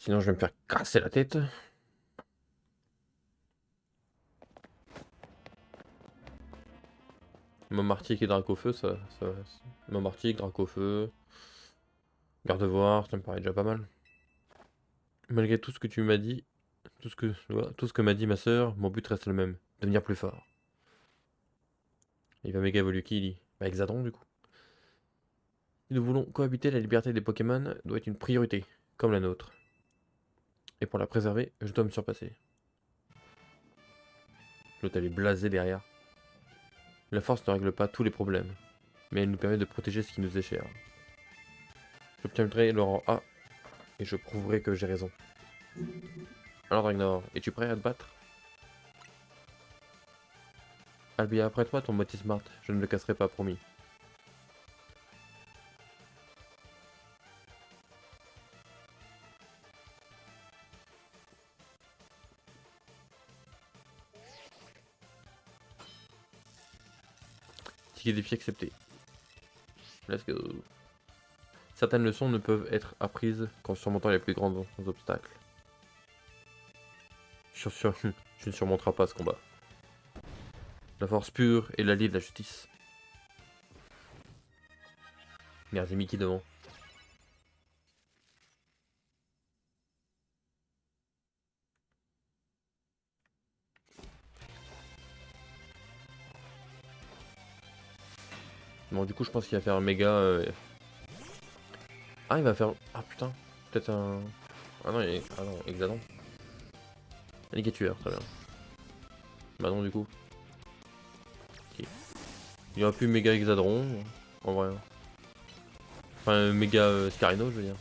Sinon, je vais me faire casser la tête. Montmartic et Dracofeu, ça. Montmartic, Dracofeu, Gardevoir, ça me paraît déjà pas mal. Malgré tout ce que tu m'as dit, tout ce que m'a dit ma sœur, mon but reste le même, devenir plus fort. Il va méga évoluer qui, il dit? Bah, Exadron, du coup. Si nous voulons cohabiter, la liberté des Pokémon doit être une priorité, comme la nôtre. Et pour la préserver, je dois me surpasser. L'autre, elle est blasée derrière. La force ne règle pas tous les problèmes, mais elle nous permet de protéger ce qui nous est cher. J'obtiendrai le rang A, et je prouverai que j'ai raison. Alors Dragnor, es-tu prêt à te battre? Albia, prête-moi ton Motis Smart, je ne le casserai pas, promis. Ticket défi accepté. Let's go. Certaines leçons ne peuvent être apprises qu'en surmontant les plus grands obstacles. Je ne surmonterai pas ce combat. La force pure est l'allié de la justice. Merde, j'ai Mickey devant. Bon, du coup, je pense qu'il va faire un méga. Ah, il va faire. Ah putain, peut-être un. Ah non, ah non, Exadon. Alligator, très bien. Bah non, du coup. Ok. Il y aura plus méga Hexadron, en vrai. Enfin, méga Scarino, je veux dire.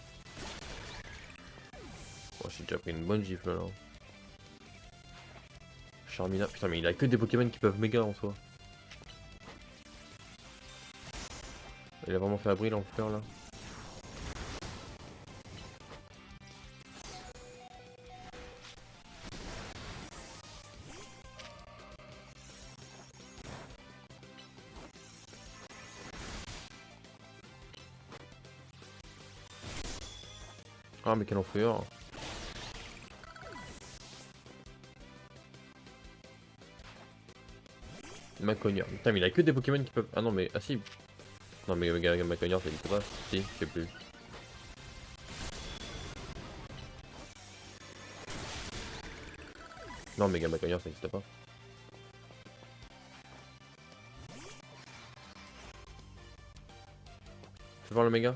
Oh, j'ai déjà pris une bonne gifle là. Charmina, putain, mais il a que des Pokémon qui peuvent méga en soi. Il a vraiment fait abri l'enfer là. Ah, mais quel enfer. Macognard. Putain, mais il a que des Pokémon qui peuvent. Ah non, mais. Ah si. Non, mais Macognard, ça existe pas. Si, je sais plus. Non, Mega Macognard, ça existe pas. Fais voir le méga.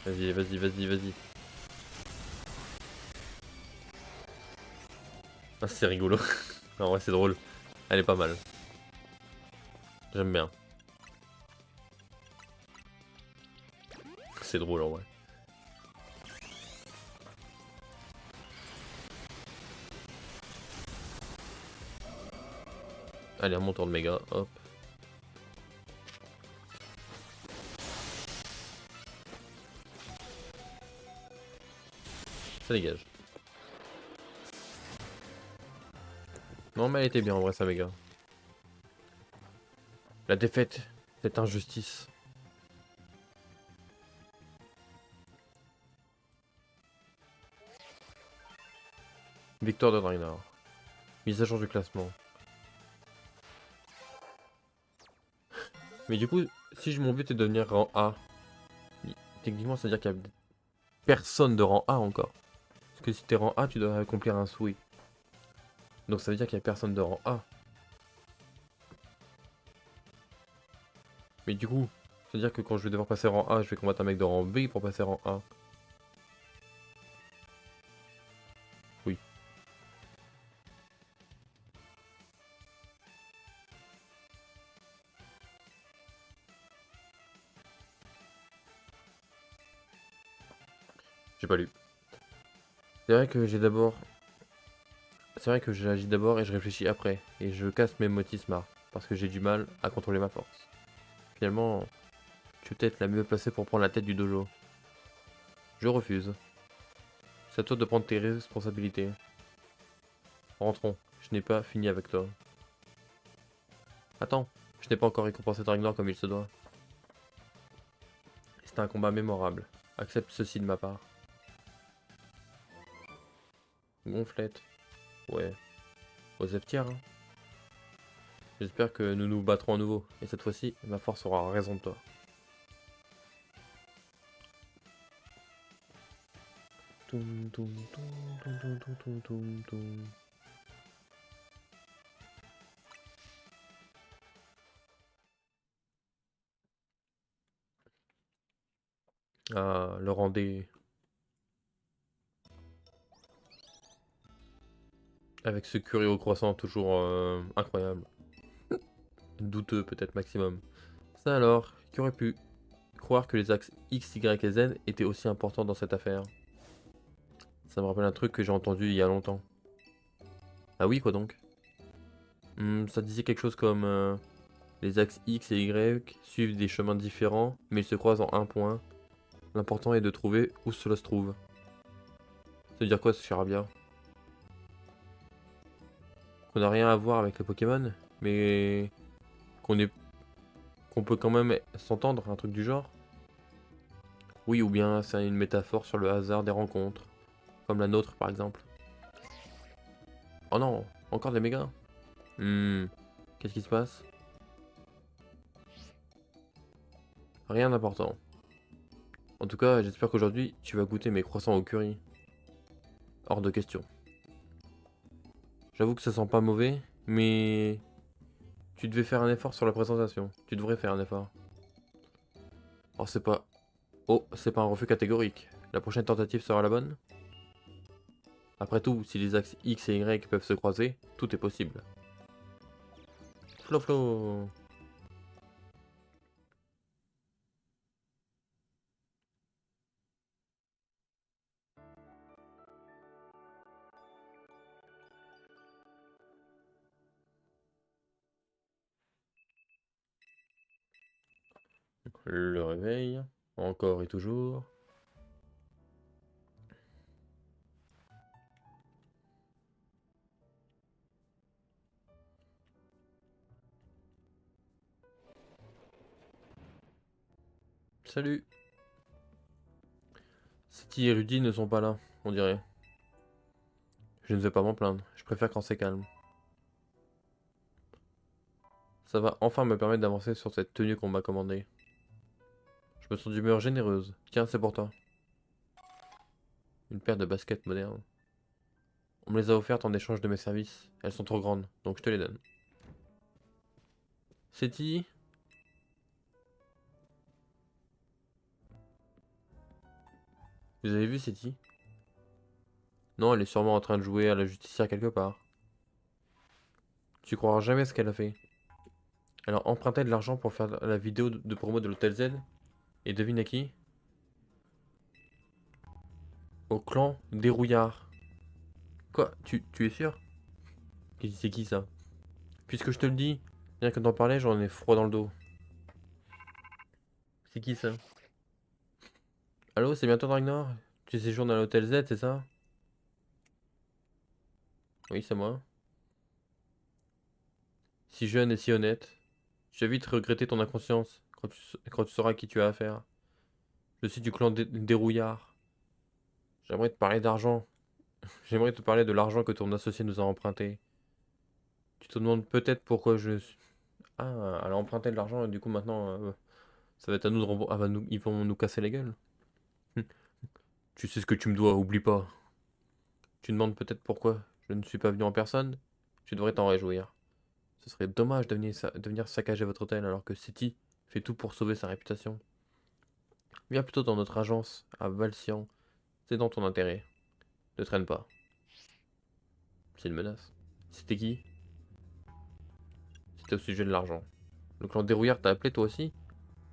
Vas-y, vas-y, vas-y, vas-y. Ah, c'est rigolo. En vrai, c'est drôle. Elle est pas mal. J'aime bien. C'est drôle en vrai. Allez, un montant de méga. Hop. Ça dégage. Non, mais elle était bien en vrai, ça méga. La défaite, cette injustice. Victoire de Draenor. Mise à jour du classement. Mais du coup, si mon but est de devenir rang A, techniquement, ça veut dire qu'il y a personne de rang A encore. Parce que si t'es rang A, tu dois accomplir un souhait. Donc ça veut dire qu'il y a personne de rang A. Mais du coup, ça veut dire que quand je vais devoir passer rang A, je vais combattre un mec de rang B pour passer rang A. Oui. J'ai pas lu. C'est vrai que j'ai d'abord. C'est vrai que j'agis d'abord et je réfléchis après. Et je casse mes motifs smart. Parce que j'ai du mal à contrôler ma force. Finalement, tu es peut-être la mieux placée pour prendre la tête du dojo. Je refuse. C'est à toi de prendre tes responsabilités. Rentrons. Je n'ai pas fini avec toi. Attends, je n'ai pas encore récompensé Dragnor comme il se doit. C'était un combat mémorable. Accepte ceci de ma part. Gonflette. Ouais. Osef tiers, hein. J'espère que nous nous battrons à nouveau. Et cette fois-ci, ma force aura raison de toi. Toum, toum, toum, toum, toum, toum, toum, toum, toum. Ah, le rendez avec ce curry au croissant toujours incroyable. Douteux peut-être maximum. Ça alors, qui aurait pu croire que les axes X, Y et Z étaient aussi importants dans cette affaire? Ça me rappelle un truc que j'ai entendu il y a longtemps. Ah oui, quoi donc? Ça disait quelque chose comme les axes X et Y suivent des chemins différents, mais ils se croisent en un point. L'important est de trouver où cela se trouve. Ça veut dire quoi ce charabia? Qu'on n'a rien à voir avec les Pokémon, mais qu'on est qu'on peut quand même s'entendre, un truc du genre? Oui, ou bien c'est une métaphore sur le hasard des rencontres, comme la nôtre par exemple. Oh non, encore des mégas? Qu'est-ce qui se passe? Rien d'important. En tout cas, j'espère qu'aujourd'hui, tu vas goûter mes croissants au curry. Hors de question. J'avoue que ça sent pas mauvais, mais tu devais faire un effort sur la présentation. Tu devrais faire un effort. Oh, c'est pas... Oh, c'est pas un refus catégorique. La prochaine tentative sera la bonne? Après tout, si les axes X et Y peuvent se croiser, tout est possible. Flo flo. Le réveil. Encore et toujours. Salut. City et Rudy ne sont pas là, on dirait. Je ne vais pas m'en plaindre. Je préfère quand c'est calme. Ça va enfin me permettre d'avancer sur cette tenue qu'on m'a commandée. Je me sens d'humeur généreuse. Tiens, c'est pour toi. Une paire de baskets modernes. On me les a offertes en échange de mes services. Elles sont trop grandes, donc je te les donne. Seti? Vous avez vu Seti? Non, elle est sûrement en train de jouer à la justicière quelque part. Tu croiras jamais ce qu'elle a fait. Elle a emprunté de l'argent pour faire la vidéo de promo de l'Hôtel Z. Et devine à qui? Au clan Dérouillard. Quoi? Tu es sûr? C'est qui ça? Puisque je te le dis, rien que d'en parler, j'en ai froid dans le dos. C'est qui ça? Allô, c'est bientôt Dragnor? Tu séjournes à l'Hôtel Z, c'est ça? Oui, c'est moi. Si jeune et si honnête. Tu vas vite regretter ton inconscience quand tu sauras à qui tu as affaire. Je suis du clan Dérouillard. J'aimerais te parler d'argent. J'aimerais te parler de l'argent que ton associé nous a emprunté. Tu te demandes peut-être pourquoi je suis... Ah, elle a emprunté de l'argent et du coup maintenant, ça va être à nous de rembourser. Ah bah ils vont nous casser la gueule. Tu sais ce que tu me dois, oublie pas. Tu demandes peut-être pourquoi je ne suis pas venu en personne. Tu devrais t'en réjouir. Ce serait dommage de venir saccager votre hôtel alors que City fait tout pour sauver sa réputation. Viens plutôt dans notre agence, à Valcian. C'est dans ton intérêt. Ne traîne pas. C'est une menace. C'était qui? C'était au sujet de l'argent. Le clan Dérouillard t'a appelé toi aussi?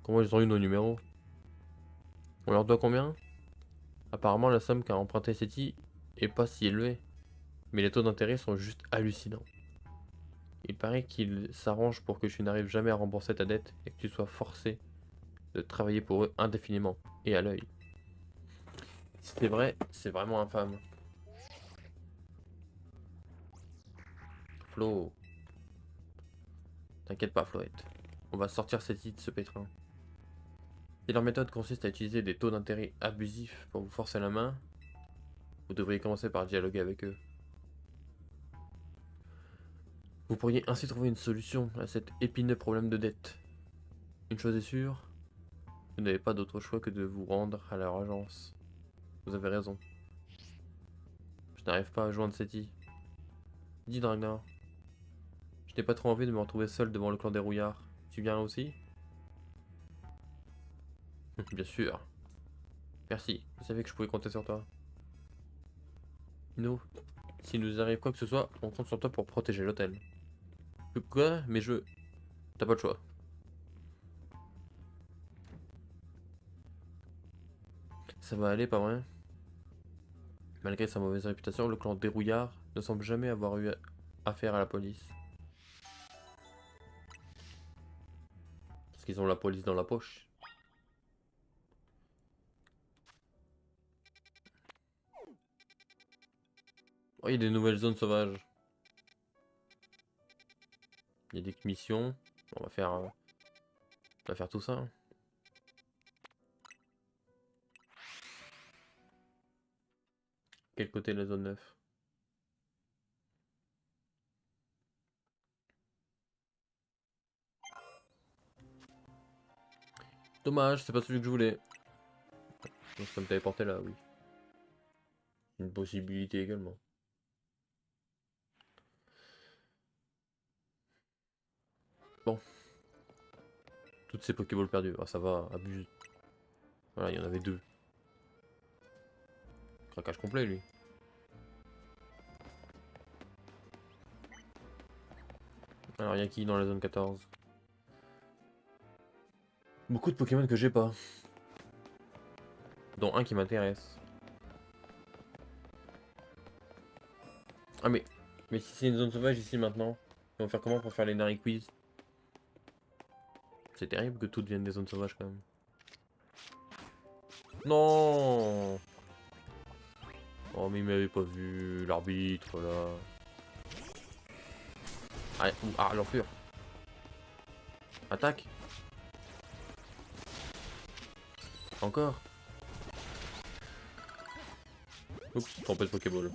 Comment ils ont eu nos numéros? On leur doit combien? Apparemment la somme qu'a emprunté City est pas si élevée. Mais les taux d'intérêt sont juste hallucinants. Il paraît qu'ils s'arrangent pour que tu n'arrives jamais à rembourser ta dette et que tu sois forcé de travailler pour eux indéfiniment et à l'œil. Si c'est vrai, c'est vraiment infâme. Flo. T'inquiète pas, Floette. On va sortir cette île de ce pétrin. Si leur méthode consiste à utiliser des taux d'intérêt abusifs pour vous forcer la main, vous devriez commencer par dialoguer avec eux. Vous pourriez ainsi trouver une solution à cet épineux problème de dette. Une chose est sûre, vous n'avez pas d'autre choix que de vous rendre à leur agence. Vous avez raison. Je n'arrive pas à joindre Seti. Dis Dragnar. Je n'ai pas trop envie de me retrouver seul devant le clan des rouillards. Tu viens aussi? Bien sûr. Merci, je savais que je pouvais compter sur toi. Nous, s'il nous arrive quoi que ce soit, on compte sur toi pour protéger l'hôtel. Quoi? Mais je... T'as pas le choix. Ça va aller, pas vrai? Malgré sa mauvaise réputation, le clan Dérouillard ne semble jamais avoir eu affaire à la police. Parce qu'ils ont la police dans la poche. Oh, il y a des nouvelles zones sauvages. Il y a des missions. On va faire tout ça, hein. Quel côté de la zone 9? Dommage, c'est pas celui que je voulais. Donc, je peux me téléporter là, oui. Une possibilité également. Bon. Toutes ces Pokéballs perdues. Ah, ça va, abuse. Voilà, il y en avait deux. Craquage complet, lui. Alors, il y a qui dans la zone 14? Beaucoup de Pokémon que j'ai pas. Dont un qui m'intéresse. Ah, mais si c'est une zone sauvage ici maintenant, ils vont faire comment pour faire les Nari Quiz? C'est terrible que tout devienne des zones sauvages quand même. Non! Oh, mais il m'avait pas vu, l'arbitre là. Ah, ah l'enflure. Attaque. Encore. Oups, trompé de Pokéball.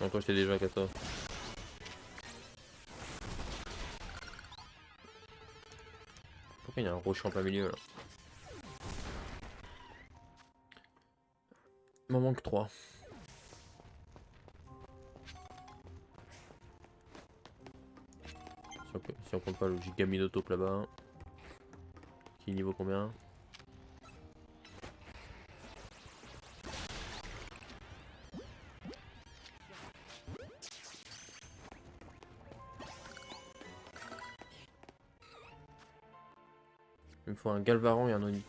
Non, toi j'étais déjà qu'à toi. Pourquoi il y a un rocher en plein milieu là? Il m'en manque 3. Si on compte pas le Gigaminotope là-bas. Qui est niveau combien? Il me faut un Galvaran et un Onix.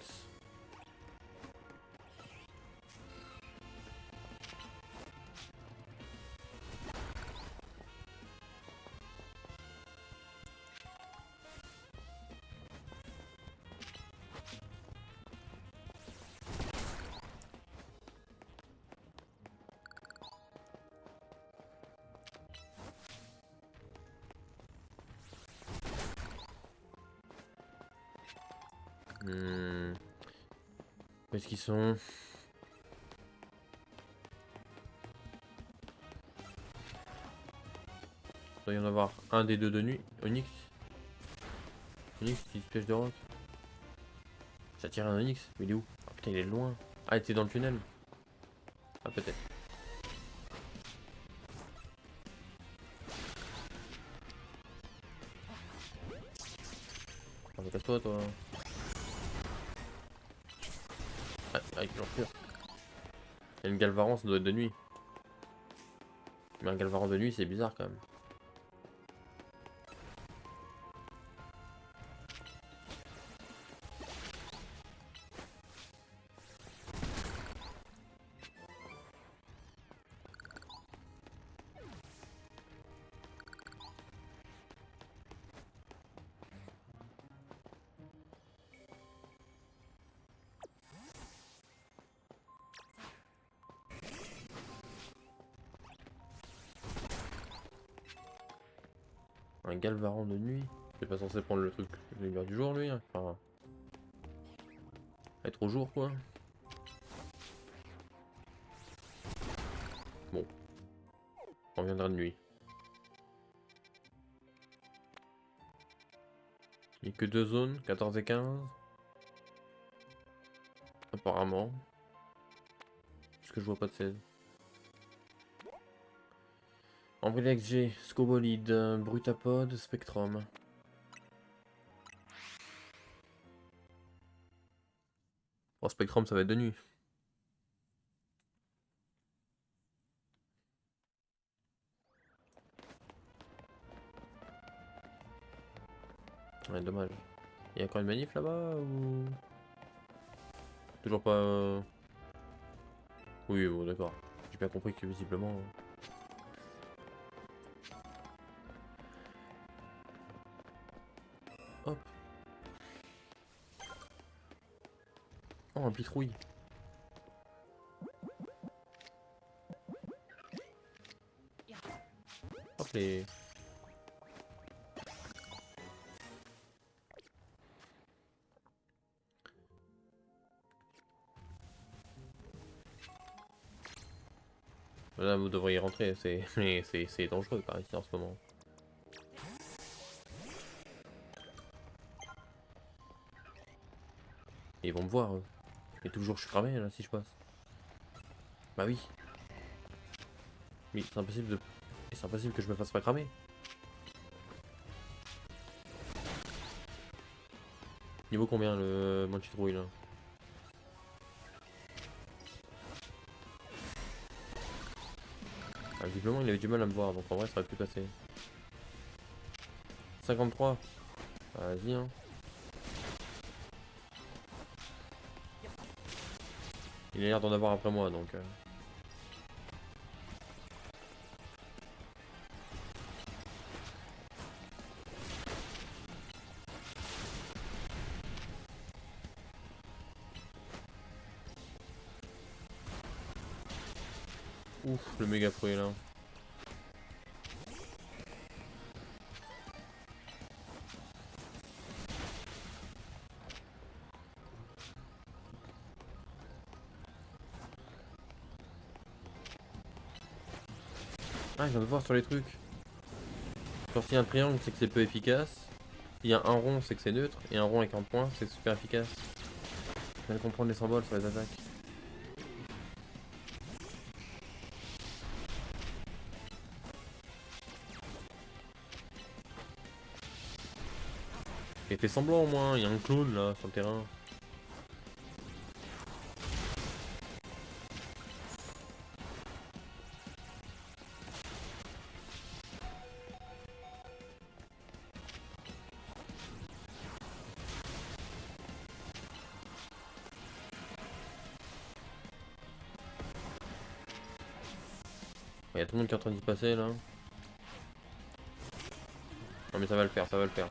Où est-ce qu'ils sont? Il doit y en avoir un des deux de nuit. Onyx. Onyx, petite piège de roc. Ça tire un Onyx. Mais il est où? Ah putain, il est loin. Ah, il était dans le tunnel. Ah, peut-être. Ah, mais casse-toi, toi. Ah, avec l'enflure. Il y a une Galvaran, ça doit être de nuit. Mais un Galvaran de nuit, c'est bizarre quand même. Un Galvaran de nuit. C'est pas censé prendre le truc de lumière du jour lui, hein. Enfin. Être au jour quoi. Bon. On reviendra de nuit. Il n'y a que 2 zones, 14 et 15. Apparemment. Parce que je vois pas de 16. Ambrilex G, Scobolide, Brutapod, Spectrum. Oh, Spectrum, ça va être de nuit. Ouais, dommage. Il y a encore une manif là-bas ou... Toujours pas... Oui, bon, d'accord. J'ai bien compris que visiblement... Hop. Oh, un pitrouille. Hop les... Là, vous devriez rentrer, c'est c'est dangereux par ici en ce moment. Et ils vont me voir, eux. Et toujours je suis cramé là si je passe. Bah oui. Mais c'est impossible de... C'est impossible que je me fasse pas cramer. Niveau combien le mon citrouille là? Ah, visiblement il avait du mal à me voir donc en vrai ça aurait pu passer. 53. Vas-y hein. Il a l'air d'en avoir après moi donc... Ouf, le méga fruit là. Ah, je viens de voir sur les trucs. Quand il y a un triangle, c'est que c'est peu efficace. S'il y a un rond, c'est que c'est neutre. Et un rond avec un point, c'est super efficace. Je viens de comprendre les symboles sur les attaques. Et fait semblant au moins, il y a un clown là sur le terrain. Il y a tout le monde qui est en train d'y passer là. Non mais ça va le faire, ça va le faire.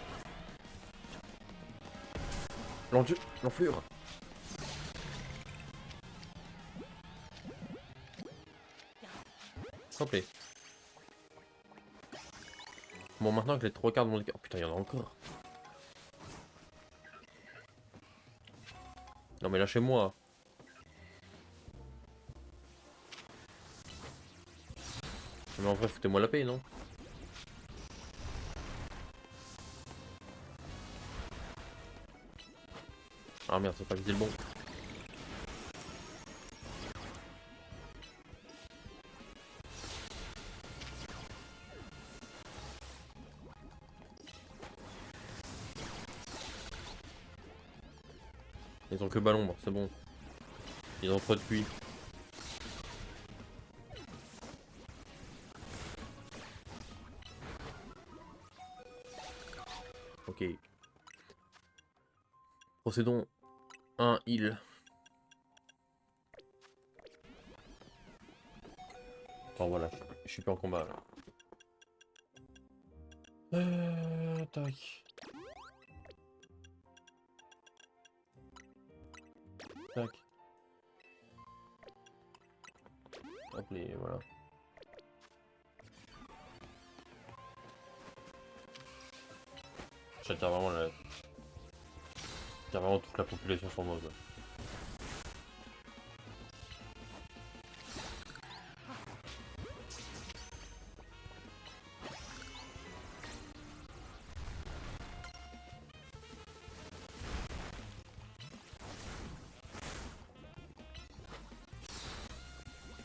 L'enflure. S'il te plaît. Bon maintenant que les 3 quarts de mon équipe... Oh putain, il y en a encore. Non mais lâchez-moi. Mais en vrai, foutez-moi la paix, non? Ah merde, c'est pas visé le bon. Ils ont que ballon, bon, c'est bon. Ils ont trop de pluie. Ok. Procédons. Un heal. Attends, voilà. Je suis plus en combat là. Tac. Tac. Hop, les... voilà. J'attire vraiment j'attire vraiment toute la population sur moi, quoi.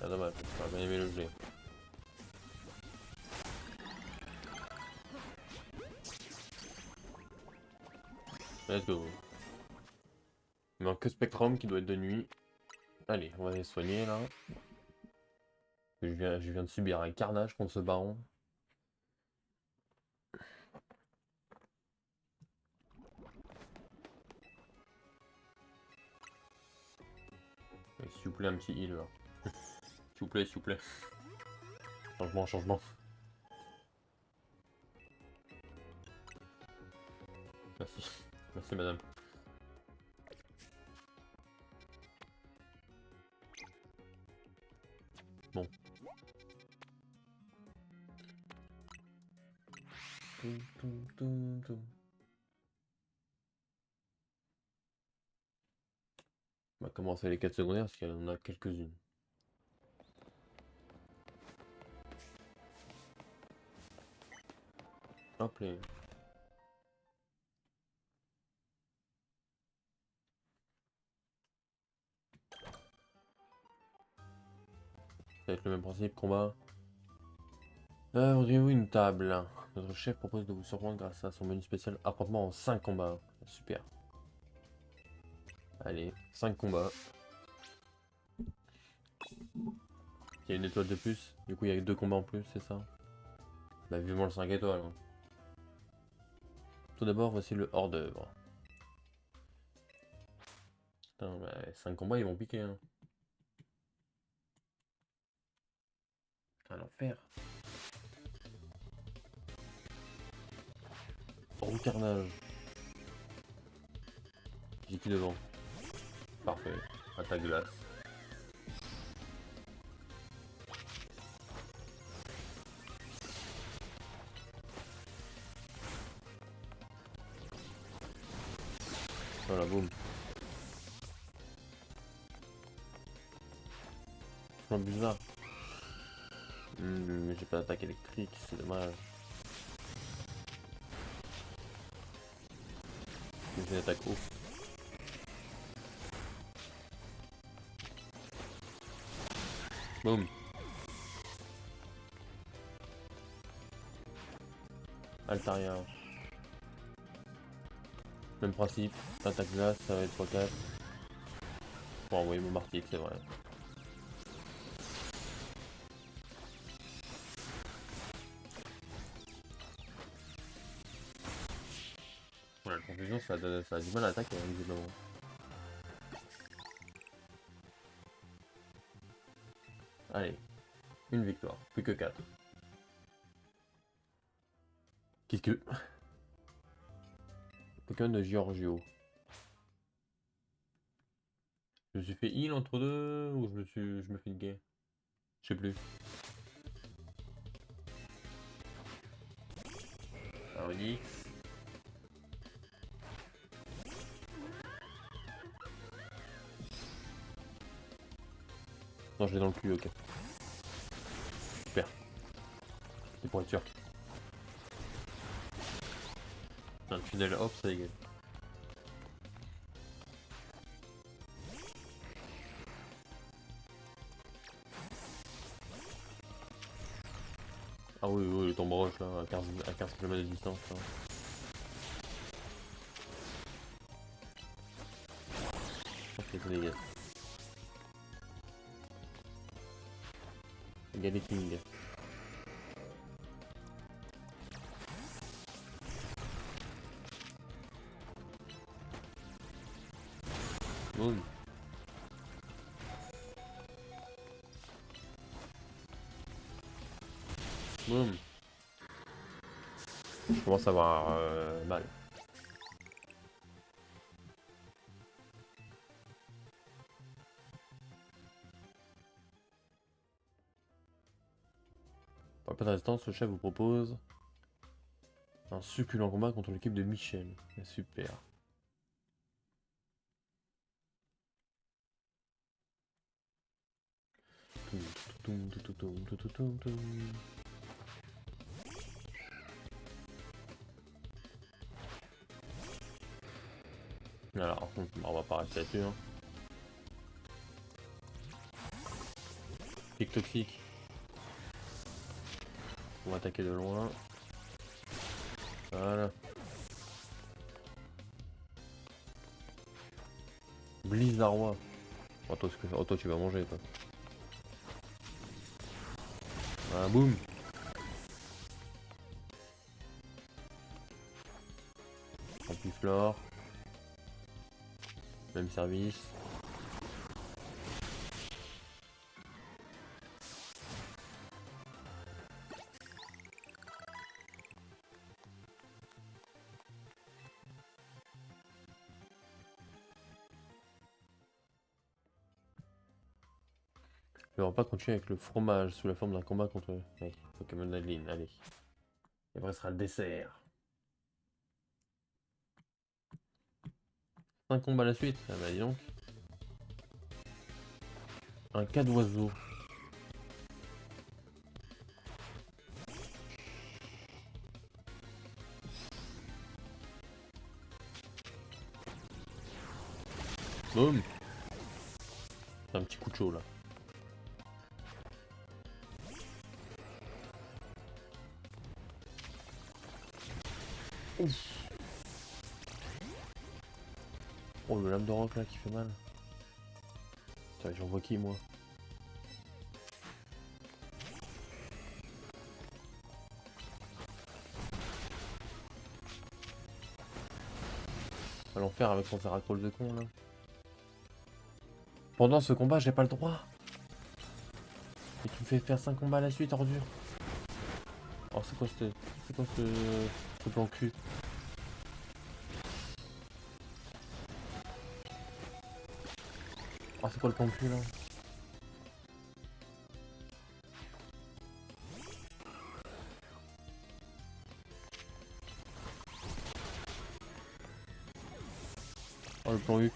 Ah dommage, j'aurais bien aimé le geler. Let's go. Il manque que Spectrum qui doit être de nuit. Allez, on va les soigner là. Je viens de subir un carnage contre ce baron. Et s'il vous plaît, un petit heal là. S'il vous plaît, s'il vous plaît. Changement, changement. Merci. Merci madame. Bon. On va commencer les quêtes secondaires parce qu'il y en a quelques-unes. Hop là. Ça va être le même principe, combat. Voudriez-vous une table? Notre chef propose de vous surprendre grâce à son menu spécial appartement en 5 combats. Super. Allez, 5 combats. Il y a une étoile de plus. Du coup, il y a 2 combats en plus, c'est ça? Bah, vivement le 5 étoiles. Hein. Tout d'abord, voici le hors d'œuvre. Putain, bah, 5 combats, ils vont piquer. Hein. Putain, l'enfer. Oh, carnage. J'ai qui devant? Parfait. Attaque glace. Voilà, boum. C'est bizarre. J'ai pas d'attaque électrique, c'est dommage. J'ai une attaque ouf. Boum. Altaria. Même principe. Attaque glace, ça va être x4. Pour envoyer mon martyr, c'est vrai. Voilà, la confusion, ça a du mal à attaquer, hein, visiblement. Allez, une victoire, plus que 4. Qu'est-ce que... Pokémon de Giorgio. Je me suis fait heal entre deux ou je me fais une gay? Je sais plus. Un Onyx. Non, je l'ai dans le cul, ok. Super. C'est pour être sûr. Un tunnel, hop, ça égale. Ah oui, oui, le tombe roche là, à 15 km de distance. Là. Ok, c'est dégage. Égal King. Boum. Boum. Je commence à avoir mal. Pour peu de résistance, le chef vous propose Un succulent combat contre l'équipe de Michel. Super. Alors, on va pas rester là-dessus. Hein. Pic toxique. On va attaquer de loin. Voilà. Blizzardois. Oh, toi, tu vas manger, toi. Ah, boum. Ampiflore. Même service. Le repas continue avec le fromage sous la forme d'un combat contre Pokémon Adeline. Allez. Et après, ce sera le dessert. 5 combats à la suite. Ah bah dis donc. Un cas d'oiseau. Boum. C'est un petit coup de chaud là. Ouf. Oh, le lame de roc là qui fait mal. Putain, j'en vois qui moi? À l'enfer avec son Ferracrol de con là. Pendant ce combat, j'ai pas le droit. Et tu me fais faire 5 combats à la suite, ordure. Oh, c'est quoi ce plan cul? Oh, c'est quoi le plan cul là? Oh, le plan huc.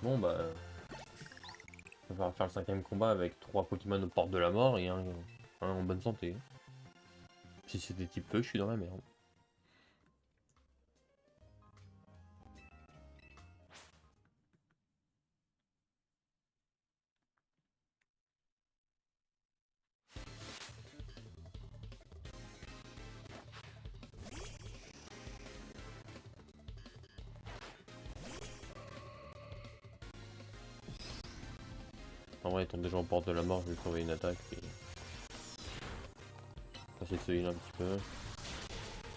Bon bah... On va faire le 5ème combat avec 3 Pokémon aux portes de la mort et un en bonne santé. Si c'est des types feu, je suis dans la merde. En vrai, ils tombent déjà en porte de la mort, je vais trouver une attaque. Et... on va essayer de se heal un petit peu.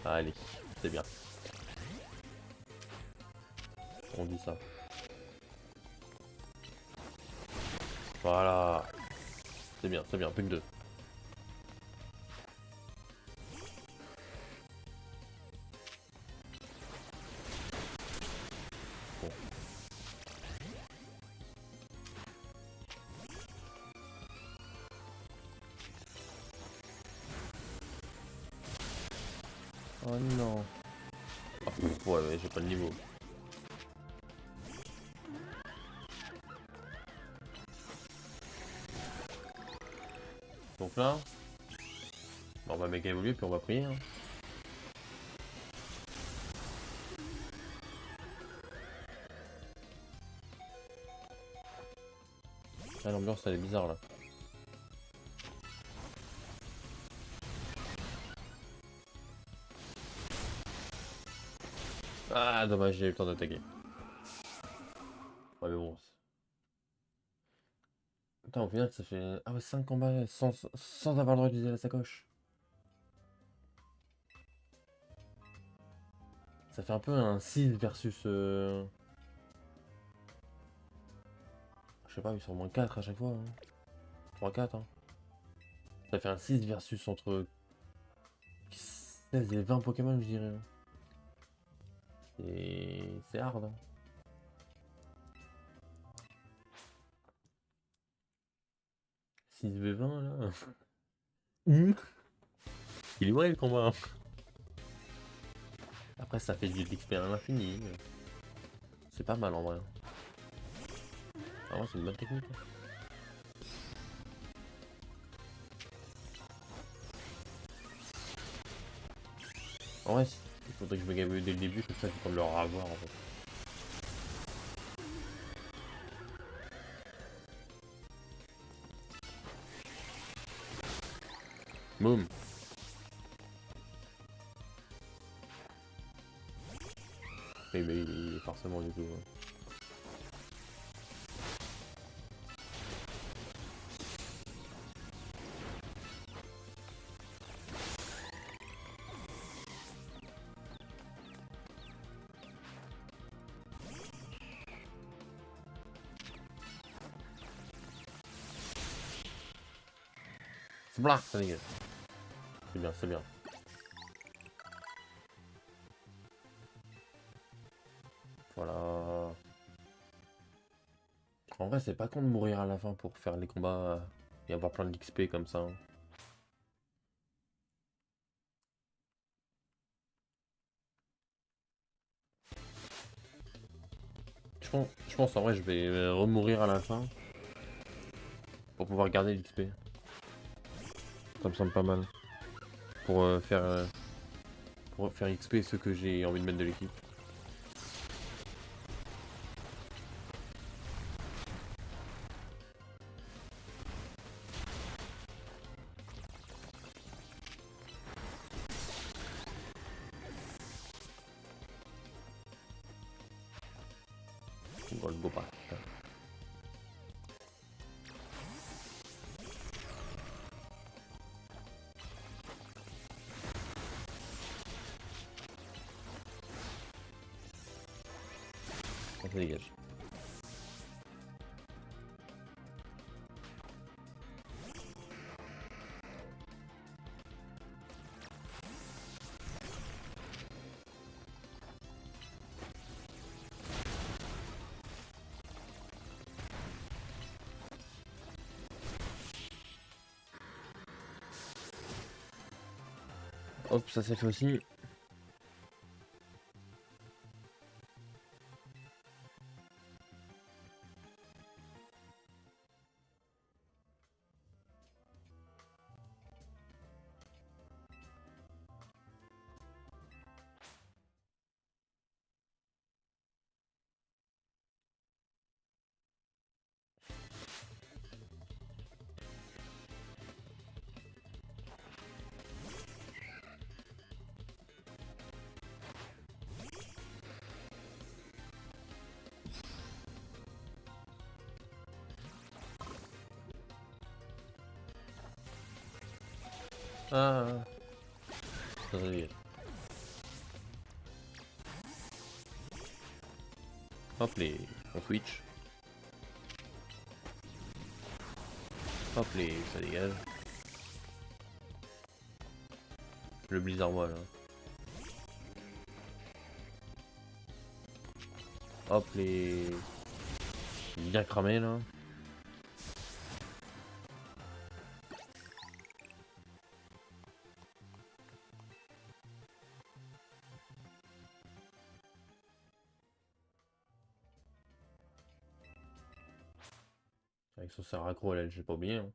Allez, c'est bien. On dit ça. Voilà. C'est bien, plus que 2. Bon. Oh non. Ah, ouais, j'ai pas le niveau. Donc là, on va méga évoluer puis on va prier. Hein. Ah, l'ambiance elle est bizarre là. Ah dommage, j'ai eu le temps d'attaquer. Ouais mais bon. Putain, au final ça fait... Ah ouais, 5 combats sans avoir le droit d'utiliser la sacoche. Ça fait un peu un 6 versus... Je sais pas, ils sont au moins 4 à chaque fois. Hein. 3-4. Hein. Ça fait un 6 versus entre 16 et 20 Pokémon, je dirais. Hein. C'est hard. Hein. « 6v20 là. Il est vrai le combat. Hein. Après ça fait du XP à l'infini. C'est pas mal en vrai. Ah ouais, c'est une bonne technique. Hein. En vrai, il faudrait que je me gagne dès le début, comme ça j'ai le temps de le revoir en fait. Boum. Oui, mais il est forcément du coup. C'est blah, ça dégage. C'est bien, c'est bien. Voilà. En vrai, c'est pas con de mourir à la fin pour faire les combats et avoir plein de XP comme ça. Hein. Je pense en vrai, je vais remourir à la fin pour pouvoir garder l'XP. Ça me semble pas mal. Pour faire XP ceux que j'ai envie de mettre de l'équipe. Gold Boba. Ça dégage. Hop, ça s'est fait aussi. Ah, ça dégage. Hop les, on switch. Hop les, ça dégage. Le blizzard moi là. Hop les, bien cramé là. Avec son serre accro à l'aile, j'ai pas oublié. Hein.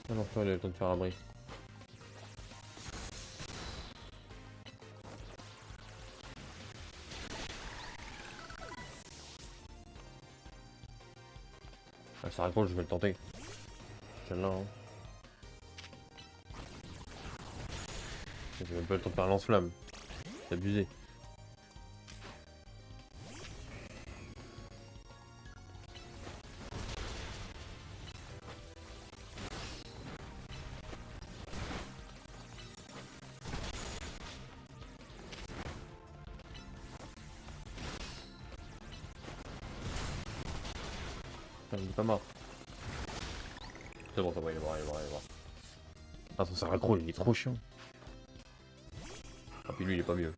Ah non, il a le temps de faire abri. Ah, ça raconte, je vais le tenter. Celle-là, hein. J'ai même pas le temps de faire un lance-flamme. C'est abusé. Ah, il est pas mort. C'est bon, ça va, il est mort, il est mort, il est mort. Ah, son Saragro, il est trop chiant. Ah, puis lui, il est pas mieux.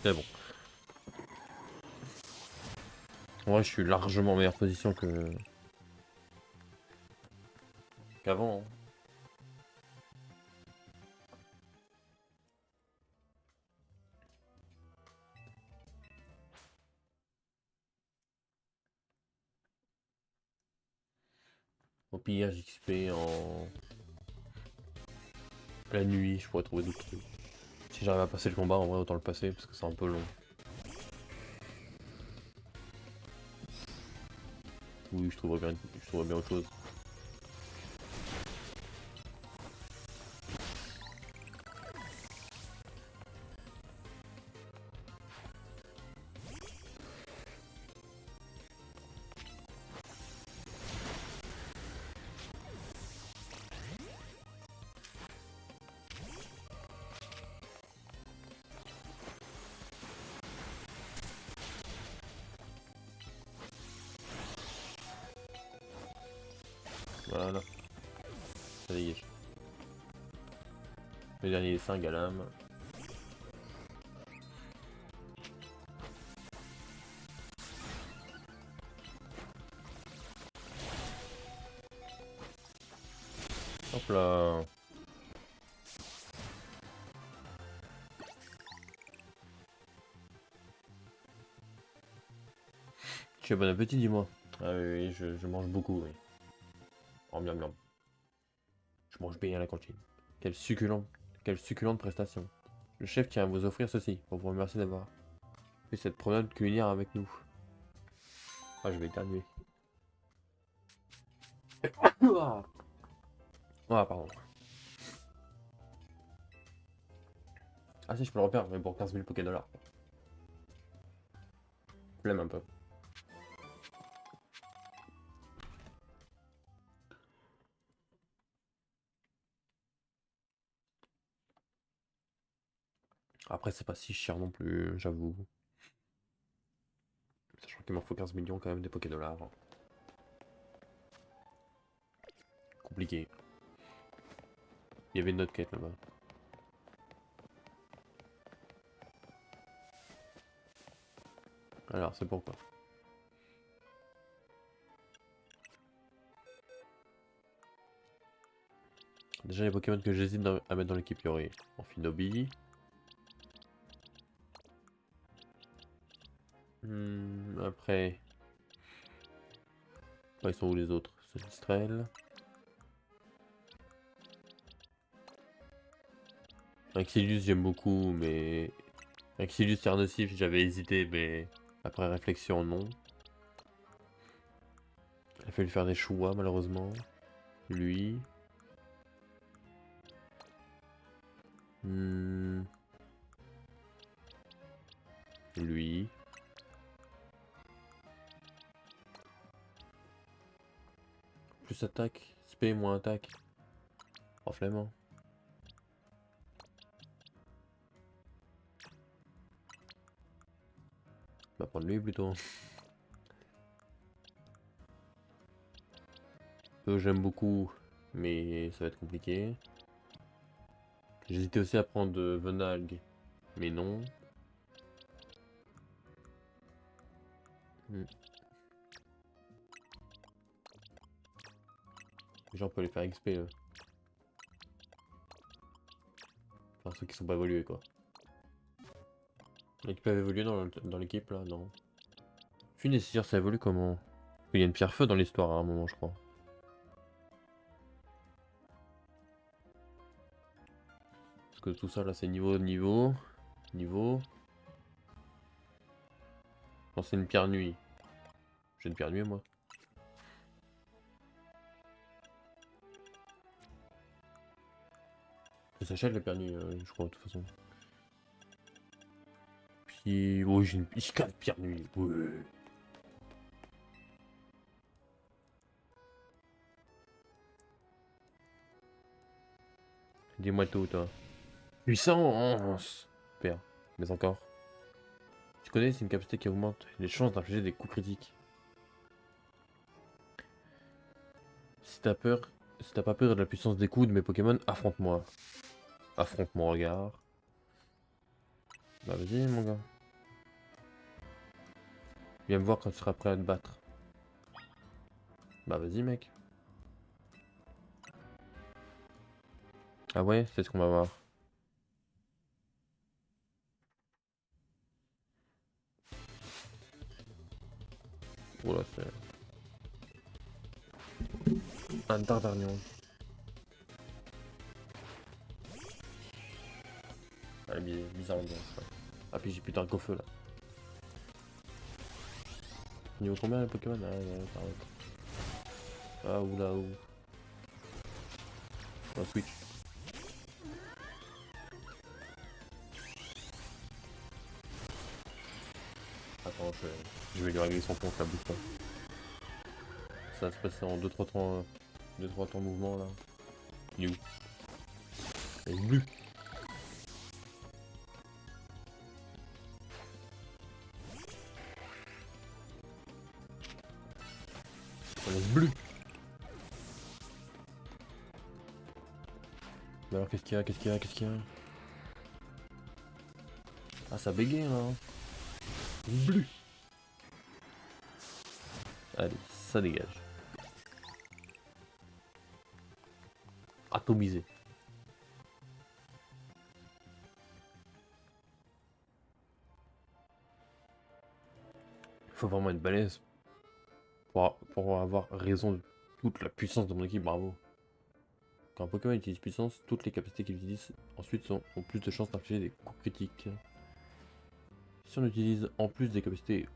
C'est bon. En vrai, je suis largement en meilleure position qu'avant. Hein. Au pire, j'XP en la nuit, je pourrais trouver d'autres trucs. Si j'arrive à passer le combat, en vrai, autant le passer parce que c'est un peu long. Oui, je trouverais bien autre chose. Voilà, ça dégage. Le dernier dessin, Galam. Hop là. Tu as bon appétit, dis-moi. Ah oui, je mange beaucoup, oui. Oh, miam miam. Je mange bien à la cantine. Quelle succulente prestation. Le chef tient à vous offrir ceci, pour vous remercier d'avoir fait cette promenade culinaire avec nous. Ah, je vais éternuer. Ah, pardon. Ah si, je peux le refaire, mais pour 15 000 Poké-Dollars. Flemme un peu. Après, c'est pas si cher non plus, j'avoue. Sachant qu'il m'en faut 15 millions quand même des Poké-Dollars. Compliqué. Il y avait une autre quête là-bas. Alors, c'est pourquoi. Déjà, les Pokémon que j'hésite à mettre dans l'équipe, il y aurait Amphinobi. Après... ils sont où les autres? Solistrel. Axilius, j'aime beaucoup, mais... Axilius Tiernosif, j'avais hésité, mais... Après réflexion, non. Il a fallu faire des choix, malheureusement. Lui... Lui... Plus attaque, spé moins attaque. Oh, flemmant. On va prendre lui plutôt. Eux, j'aime beaucoup, mais ça va être compliqué. J'hésitais aussi à prendre Venalg, mais non. Les gens peuvent les faire XP. Enfin, ceux qui sont pas évolués, quoi. Et qui peuvent évoluer dans l'équipe, là, non. Funessir, ça évolue comment? Il y a une pierre feu dans l'histoire à un moment, je crois. Parce que tout ça, là, c'est niveau. Non, c'est une pierre nuit. J'ai une pierre nuit, moi. Ça s'achète, la pierre nuit, je crois, de toute façon. Puis... Oh, j'ai une 4 pierre nuit. Ouais. Dis-moi tout, toi. Puissance. Super. Mais encore. Tu connais, c'est une capacité qui augmente les chances d'infliger des coups critiques. Si t'as pas peur de la puissance des coups de mes Pokémon, affronte-moi. Affronte mon regard. Bah vas-y mon gars. Viens me voir quand tu seras prêt à te battre. Bah vas-y mec. Ah ouais, c'est ce qu'on va voir. Oula, c'est un Dardarnion. Ah, bizarre ambiance. Ouais. Ah puis j'ai plus d'Argofeu là. Niveau combien les Pokémon? Ah ouais, t'arrêtes. Ah oula ou. On va switch. Attends, je vais lui régler son compte, la bouge pas. Ça va se passer en 2-3 temps, 2-3 temps de mouvement là. Il est où? Il est bleu. On est bleu. Mais alors qu'est-ce qu'il y a? Qu'est-ce qu'il y a? Qu'est-ce qu'il y a? Ah ça bégaye là. Hein. Bleu. Allez, ça dégage. Atomisé. Faut vraiment être balèze pour avoir raison de toute la puissance de mon équipe, bravo. Quand un Pokémon utilise puissance, toutes les capacités qu'il utilise ensuite ont plus de chances d'infliger des coups critiques. Si on utilise en plus des capacités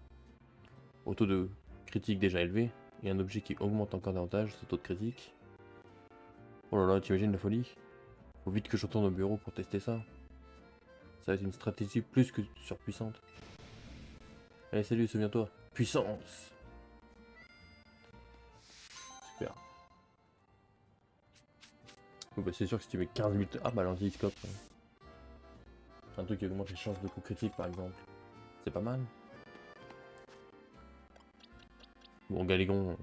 au taux de critique déjà élevé, et un objet qui augmente encore davantage ce taux de critique. Oh là là, t'imagines la folie? Faut vite que je retourne au bureau pour tester ça. Ça va être une stratégie plus que surpuissante. Allez salut, souviens-toi. Puissance! Super. Bon, bah, c'est sûr que si tu mets 15 000... Ah bah l'anti-scope. Un truc qui augmente les chances de coup critique par exemple. C'est pas mal. Bon Galégon,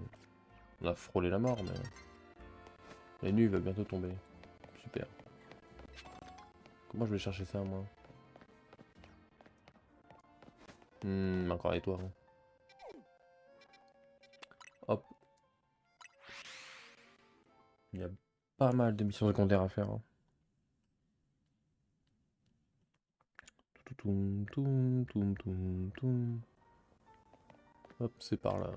on a frôlé la mort mais... La nuit va bientôt tomber. Super. Comment je vais chercher ça moi? Encore avec toi. Hein. Hop. Il y a pas mal de missions secondaires à faire. Hein. Toum, toum, toum, toum, toum. Hop, c'est par là.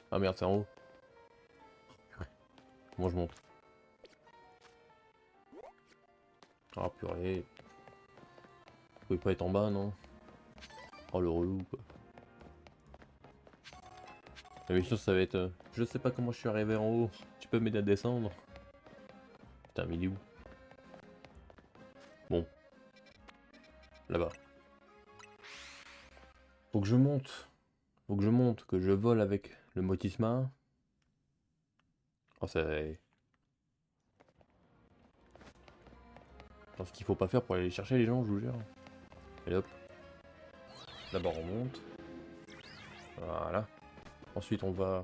Ah merde, c'est en haut. Comment je monte? Ah purée. Vous pouvez pas être en bas, non? Oh le relou quoi. La mission ça va être... je sais pas comment je suis arrivé en haut. Tu peux m'aider à descendre? Putain mais il est où? Bon. Là-bas. Faut que je monte. Faut que je monte, que je vole avec le Motisma. Oh c'est... Ce qu'il faut pas faire pour aller les chercher les gens, je vous jure. Allez hop. D'abord on monte. Voilà. Ensuite on va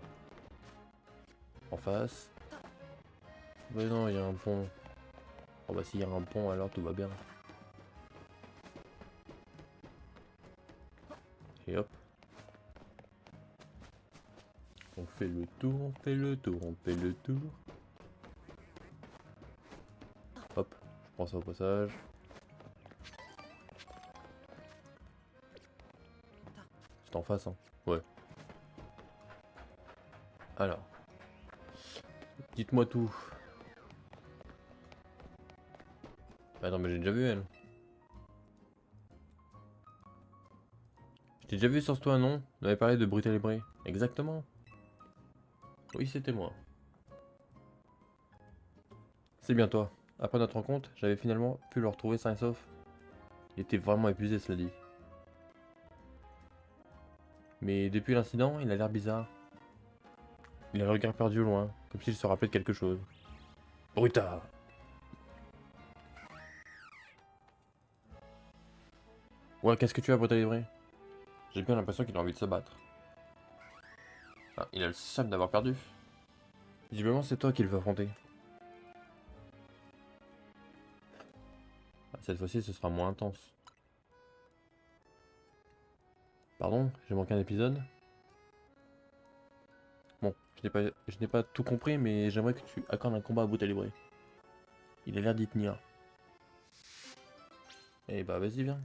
en face. Mais non, il y a un pont. Oh bah s'il y a un pont alors tout va bien. Et hop. On fait le tour, on fait le tour, on fait le tour. Hop, je prends ça au passage. C'est en face, hein. Ouais. Alors. Dites-moi tout. Attends, mais j'ai déjà vu elle. Je t'ai déjà vu sur ce toit, non? On avait parlé de Brutal Bray. Exactement. Oui, c'était moi. C'est bien toi. Après notre rencontre, j'avais finalement pu le retrouver sain et sauf. Il était vraiment épuisé, cela dit. Mais depuis l'incident, il a l'air bizarre. Il a le regard perdu au loin, comme s'il se rappelait de quelque chose. Brutal! Ouais, qu'est-ce que tu as pour délivrer? J'ai bien l'impression qu'il a envie de se battre. Ah, il a le seum d'avoir perdu. Visiblement, c'est toi qui le veux affronter. Ah, cette fois-ci, ce sera moins intense. Pardon, j'ai manqué un épisode? Bon, je n'ai pas tout compris, mais j'aimerais que tu accordes un combat à Brutalibré. Il a l'air d'y tenir. Eh bah, vas-y, viens.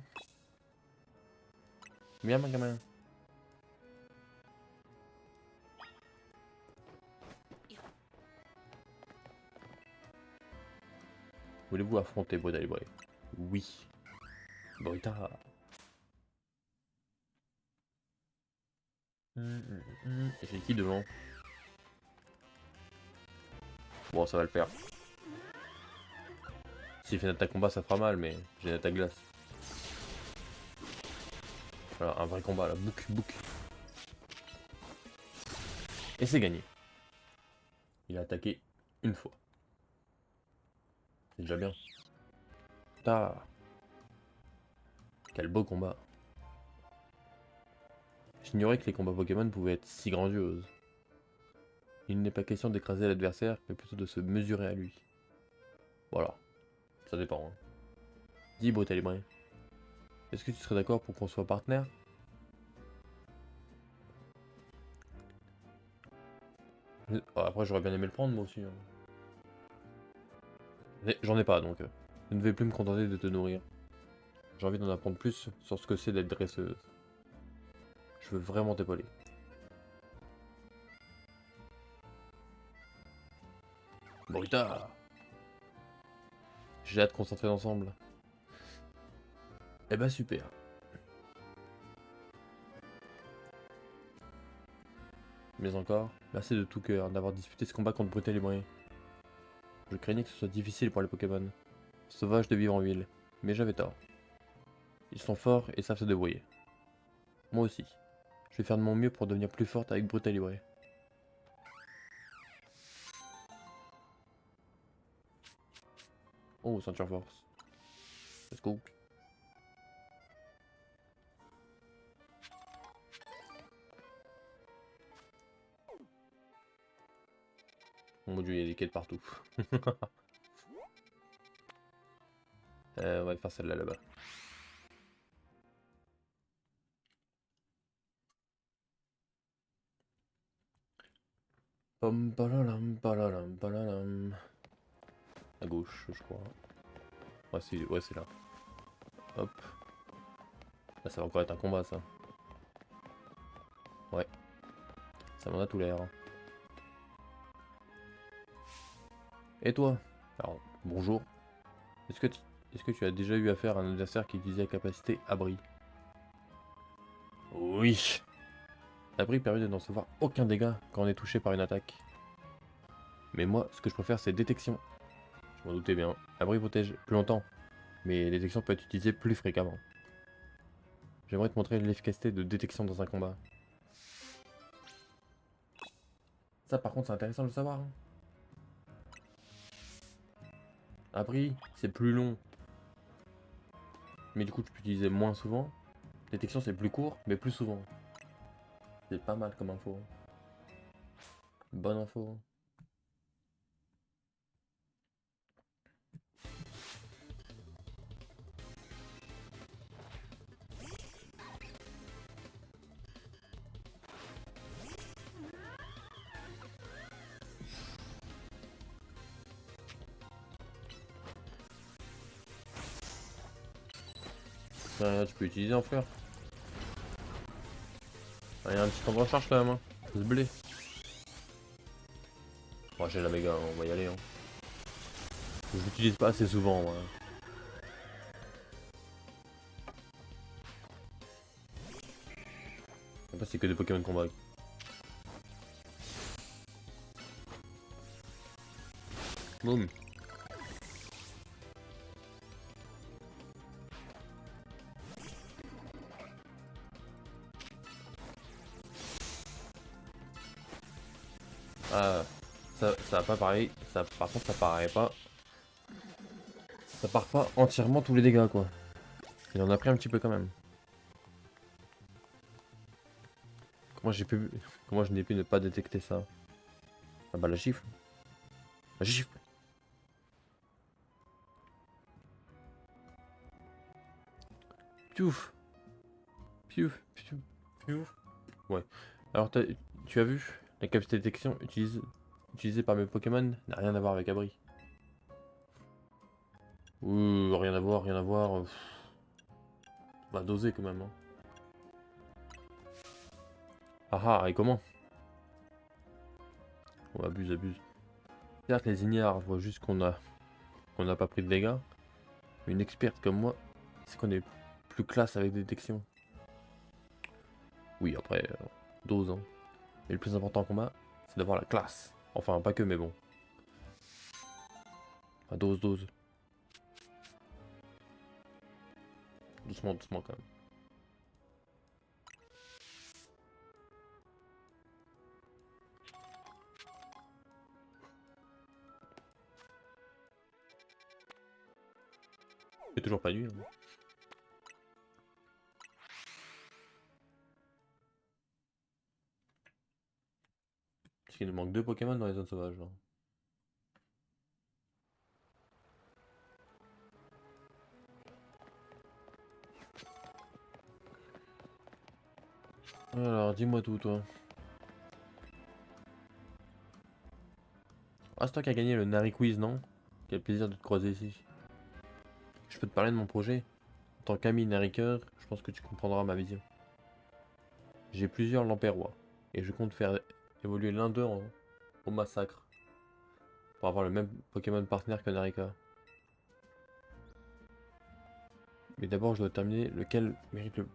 Viens, mon gamin. Voulez-vous affronter Brutalibré? Oui. Brita. J'ai qui devant? Bon, ça va le faire. S'il fait une attaque combat, ça fera mal, mais j'ai une attaque glace. Voilà, un vrai combat là, bouc, bouc. Et c'est gagné. Il a attaqué une fois. C'est déjà bien. Ta. Quel beau combat. J'ignorais que les combats Pokémon pouvaient être si grandioses. Il n'est pas question d'écraser l'adversaire, mais plutôt de se mesurer à lui. Voilà, ça dépend. Hein. Dis, Brutalibré, est-ce que tu serais d'accord pour qu'on soit partenaire? Après, j'aurais bien aimé le prendre, moi aussi. Hein. Mais j'en ai pas, donc je ne vais plus me contenter de te nourrir. J'ai envie d'en apprendre plus sur ce que c'est d'être dresseuse. Je veux vraiment t'épauler. Brita! J'ai hâte qu'on s'entraîne ensemble. Eh bah super. Mais encore, merci de tout cœur d'avoir disputé ce combat contre Brutalibré. Je craignais que ce soit difficile pour les Pokémon. Sauvages de vivre en ville. Mais j'avais tort. Ils sont forts et savent se débrouiller. Moi aussi. Je vais faire de mon mieux pour devenir plus forte avec Brutalibré. Oh, ceinture force. Let's go. Oh mon dieu, il y a des quêtes partout. On va faire celle-là là-bas. Pom palalam palalam palalam. À gauche, je crois. Ouais, c'est là. Hop. Là, ça va encore être un combat, ça. Ouais. Ça m'en a tout l'air. Et toi? Alors, bonjour. Est-ce que tu as déjà eu affaire à un adversaire qui utilisait la capacité abri? Oui. L'abri permet de n'en recevoir aucun dégât quand on est touché par une attaque. Mais moi, ce que je préfère, c'est détection. Je m'en doutais bien. Abri protège plus longtemps, mais détection peut être utilisée plus fréquemment. J'aimerais te montrer l'efficacité de détection dans un combat. Ça, par contre, c'est intéressant de le savoir. Hein. Abri, c'est plus long. Mais du coup, tu peux utiliser moins souvent. Détection, c'est plus court, mais plus souvent. C'est pas mal comme info. Bonne info. Tu peux utiliser en fleur. Il y a un petit temps de recharge quand même. Hein. Ce blé. Bon, j'ai la méga, on va y aller. Hein. Je l'utilise pas assez souvent. Moi. Après, c'est que des Pokémon de combat. Boum. Ah, ça va pas pareil. Ça, par contre, ça paraît pas. Ça part pas entièrement tous les dégâts, quoi. Il en a pris un petit peu quand même. Comment j'ai pu... Comment je n'ai pu ne pas détecter ça? Ah bah la gifle. La gifle. Piouf. Piouf. Piouf. Piouf. Ouais. Alors tu as vu, la capacité de détection utilisée par mes Pokémon n'a rien à voir avec Abri. Rien à voir, rien à voir. Va doser quand même. Hein. Ah ah, et comment? On abuse, abuse. Certes, les ignares voient juste qu'on n'a pas pris de dégâts. Mais une experte comme moi, c'est qu'on est plus classe avec détection. Oui, après, dose. Hein. Et le plus important en combat, c'est d'avoir la classe. Enfin, pas que, mais bon. Enfin, dose, dose. Doucement, doucement quand même. C'est toujours pas nuit. Hein. Parce qu'il nous manque 2 Pokémon dans les zones sauvages. Là. Alors, dis-moi tout, toi. Ah, c'est toi qui as gagné le Nari Quiz, non? Quel plaisir de te croiser ici. Je peux te parler de mon projet? En tant qu'ami Nariker, je pense que tu comprendras ma vision. J'ai plusieurs Lamperrois, et je compte faire évoluer l'un d'eux au massacre, pour avoir le même Pokémon partenaire que Narika. Mais d'abord, je dois terminer lequel mérite le...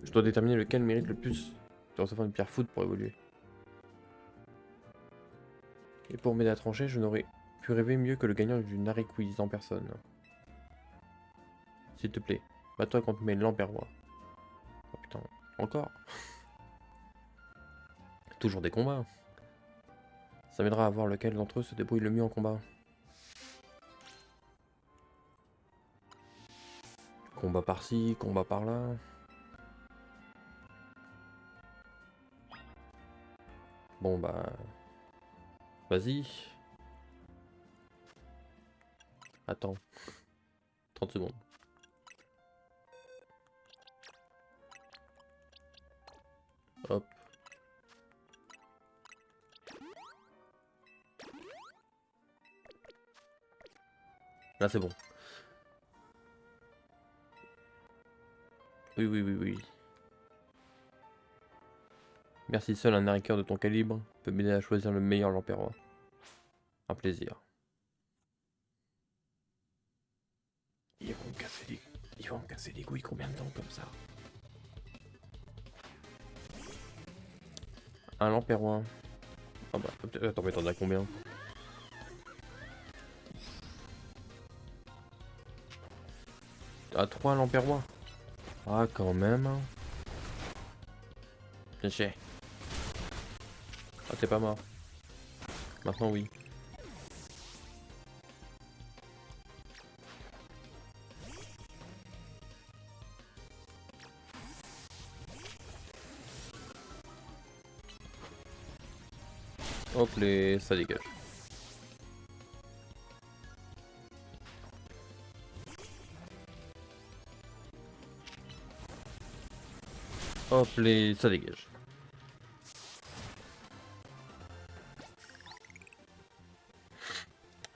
Je dois déterminer lequel mérite le plus de recevoir une pierre foudre pour évoluer. Et pour m'aider à trancher, je n'aurais pu rêver mieux que le gagnant du Nari Quiz en personne. S'il te plaît, bats-toi contre mes Lamperrois. Oh putain, encore? Toujours des combats. Ça m'aidera à voir lequel d'entre eux se débrouille le mieux en combat. Combat par-ci, combat par-là. Bon bah... Vas-y. Attends. 30 secondes. Hop. Là c'est bon. Oui, oui, oui, oui. Merci, seul un Nariker de ton calibre peut m'aider à choisir le meilleur Lamperrois. Un plaisir. Ils vont me casser les couilles combien de temps comme ça? Un Lamperrois. Ah bah, attends, mais t'en as combien? Ah, 3 Lamperrois. Ah, quand même. Bien chier. Ah, t'es pas mort. Maintenant, oui. Hop, ça dégage. Hop, ça dégage.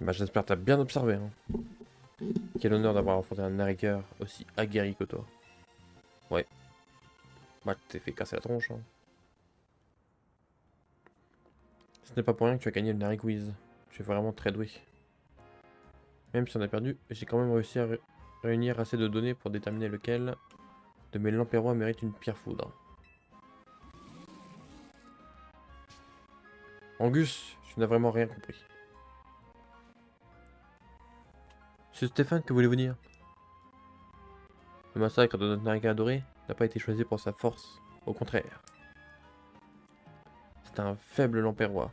Bah, j'espère que t'as bien observé. Hein. Quel honneur d'avoir affronté un Nariker aussi aguerri que toi. Ouais. Bah, tu t'es fait casser la tronche. Hein. Ce n'est pas pour rien que tu as gagné le Nari Quiz. Tu es vraiment très doué. Même si on a perdu, j'ai quand même réussi à réunir assez de données pour déterminer lequel de mes Lamperrois mérite une pierre foudre. Angus, tu n'as vraiment rien compris. C'est Stéphane que voulez-vous dire? Le massacre de notre Narika adoré n'a pas été choisi pour sa force, au contraire. C'est un faible Lamperrois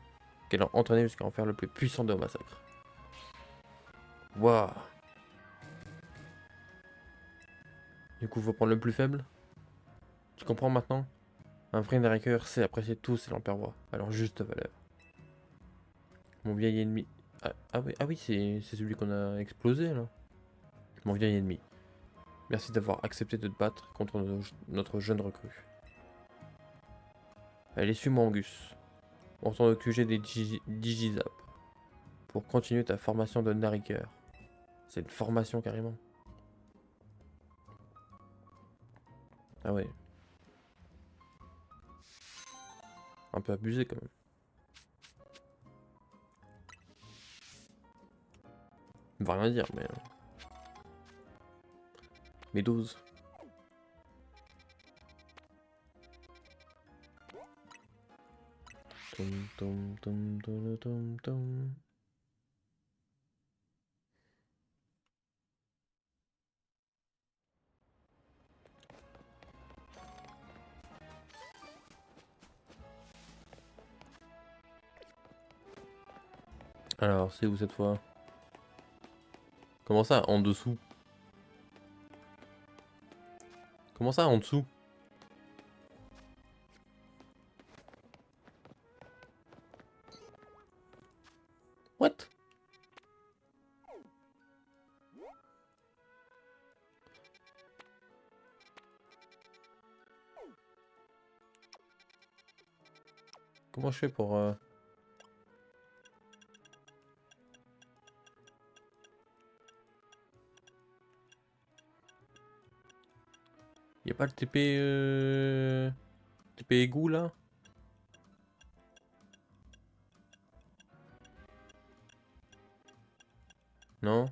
qu'elle a entraîné jusqu'à en faire le plus puissant de massacre. Waouh! Du coup, faut prendre le plus faible? comprends maintenant? Un vrai narrateur sait apprécier tout ses lampervois à leur juste valeur. Mon vieil ennemi... Ah oui, c'est celui qu'on a explosé, là. Mon vieil ennemi. Merci d'avoir accepté de te battre contre notre jeune recrue. Allez, suis-moi, Angus. On retourne au QG des Digizap. Pour continuer ta formation de narrateur. C'est une formation, carrément. Ah ouais. Un peu abusé, quand même. On va rien dire, mais... Mes doses. Tom, tom, tom, tom, tom, tom. Alors, c'est où cette fois? Comment ça, en dessous? Comment ça, en dessous? What? Comment je fais pour... Y a pas le TP... TP égout, là? Non?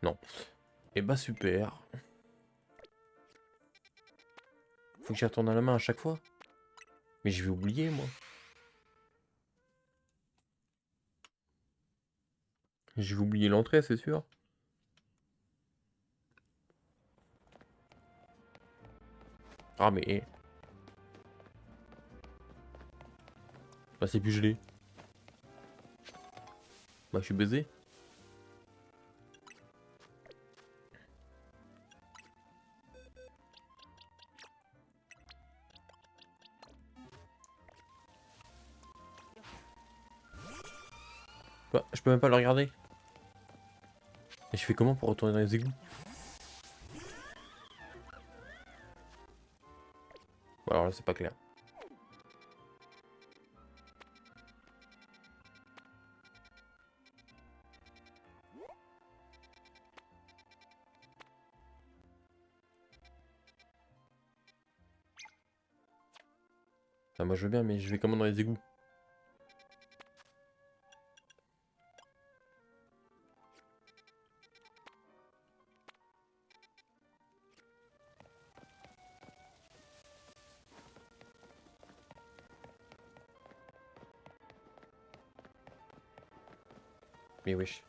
Non. Eh bah super. Faut que j'y retourne à la main à chaque fois. Mais je vais oublier, moi. Je vais oublier l'entrée, c'est sûr. Ah mais... Bah c'est plus gelé. Bah je suis baisé. Bah, je peux même pas le regarder. Et je fais comment pour retourner dans les égouts? Bon, alors là c'est pas clair. Ah, moi je veux bien, mais je vais comment dans les égouts? Mais wesh.